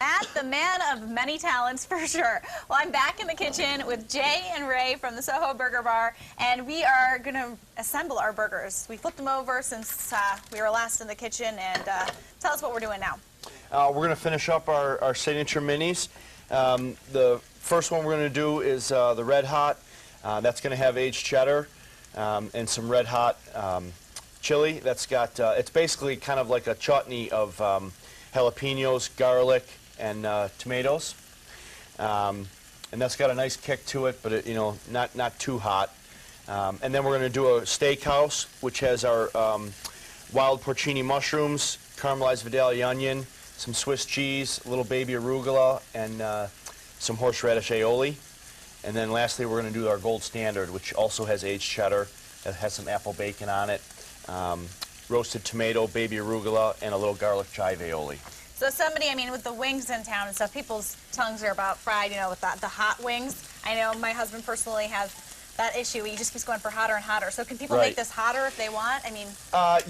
Matt, the man of many talents for sure. Well, I'm back in the kitchen with Jay and Ray from the Soho Burger Bar, and we are going to assemble our burgers. We flipped them over since we were last in the kitchen, and tell us what we're doing now. We're going to finish up our signature minis. The first one we're going to do is the Red Hot. That's going to have aged cheddar and some Red Hot chili. That's got, it's basically kind of like a chutney of jalapenos, garlic, and tomatoes. And that's got a nice kick to it, but it, not too hot. And then we're going to do a steakhouse, which has our wild porcini mushrooms, caramelized Vidalia onion, some Swiss cheese, a little baby arugula, and some horseradish aioli. And then lastly, we're going to do our gold standard, which also has aged cheddar. It has some apple bacon on it, roasted tomato, baby arugula, and a little garlic chive aioli. So somebody, I mean, with the wings in town and stuff, people's tongues are about fried, with the hot wings. I know my husband personally has that issue. He just keeps going for hotter and hotter. So can people make this hotter if they want? I mean,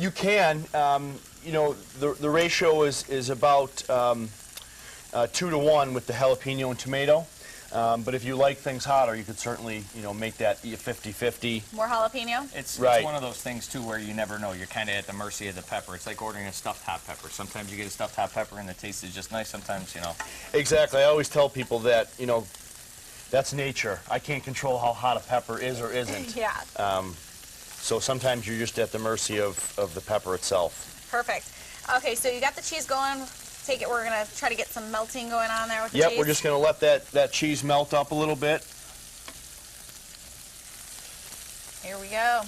you can. The ratio is about 2 to 1 with the jalapeno and tomato. But if you like things hotter, you could certainly, make that 50-50. More jalapeno? It's one of those things, too, where you never know. You're kind of at the mercy of the pepper. It's like ordering a stuffed hot pepper. Sometimes you get a stuffed hot pepper and the taste is just nice. Sometimes, Exactly. I always tell people that, that's nature. I can't control how hot a pepper is or isn't. Yeah. So sometimes you're just at the mercy of the pepper itself. Perfect. Okay, so you got the cheese going. Take it. We're going to try to get some melting going on there with the cheese. We're just going to let that cheese melt up a little bit. Here we go.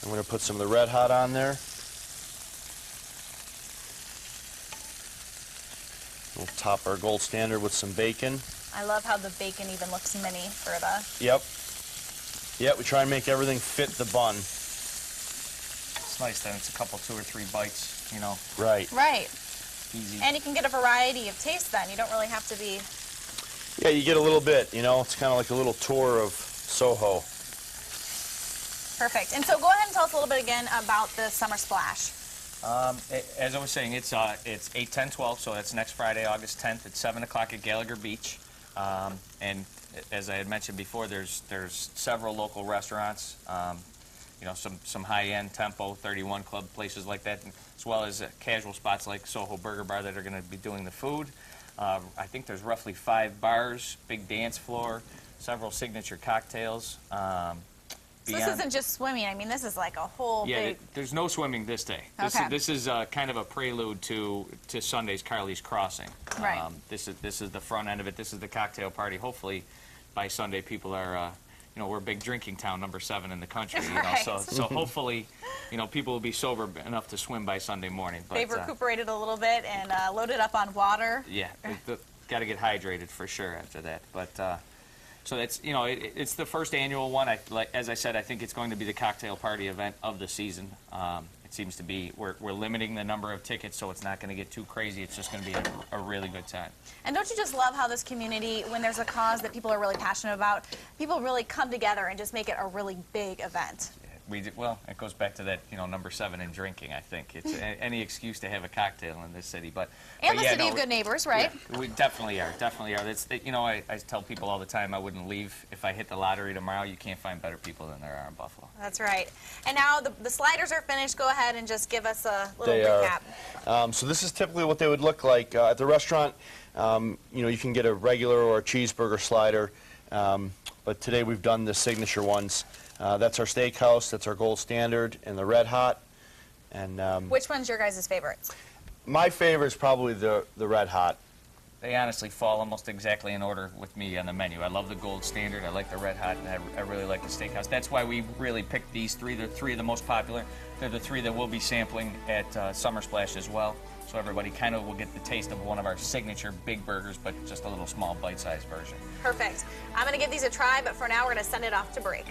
I'm going to put some of the Red Hot on there. We'll top our gold standard with some bacon. I love how the bacon even looks mini for the... Yep, we try and make everything fit the bun. It's nice that it's a couple, 2 or 3 bites, Right. Right. Easy. And you can get a variety of taste then. You don't really have to be... Yeah, you get a little bit, it's kind of like a little tour of Soho. Perfect. And so go ahead and tell us a little bit again about the Summer Splash. As I was saying, it's 8, 10, 12, so that's next Friday, August 10th at 7 o'clock at Gallagher Beach. And as I had mentioned before, there's several local restaurants, some high-end Tempo, 31 Club, places like that, as well as casual spots like Soho Burger Bar that are going to be doing the food. I think there's roughly 5 bars, big dance floor, several signature cocktails. So this isn't just swimming. I mean, this is like a whole big... there's no swimming this day. This is kind of a prelude to Sunday's Carly's Crossing. Right. This is the front end of it. This is the cocktail party. Hopefully, by Sunday, people are... we're a big drinking town, number 7 in the country. So hopefully, people will be sober enough to swim by Sunday morning. But, they've recuperated a little bit and loaded up on water. Yeah, got to get hydrated for sure after that. But so that's it's the first annual one. As I said, I think it's going to be the cocktail party event of the season. It seems to be we're limiting the number of tickets, so it's not going to get too crazy. It's just going to be a really good time. And don't you just love how this community, when there's a cause that people are really passionate about, people really come together and just make it a really big event? Well, it goes back to that, number 7 in drinking, I think. It's any excuse to have a cocktail in this city. And the city of good neighbors, right? Yeah, we definitely are, I tell people all the time I wouldn't leave. If I hit the lottery tomorrow, you can't find better people than there are in Buffalo. That's right. And now the sliders are finished. Go ahead and just give us a little recap. So this is typically what they would look like. At the restaurant, you can get a regular or a cheeseburger slider. But today we've done the signature ones. That's our steakhouse, that's our gold standard, and the Red Hot. And which one's your guys' favorites? My favorite is probably the Red Hot. They honestly fall almost exactly in order with me on the menu. I love the gold standard, I like the Red Hot, and I really like the steakhouse. That's why we really picked these 3. They're 3 of the most popular. They're the 3 that we'll be sampling at Summer Splash as well. So everybody kind of will get the taste of one of our signature big burgers, but just a little small bite-sized version. Perfect. I'm going to give these a try, but for now we're going to send it off to break.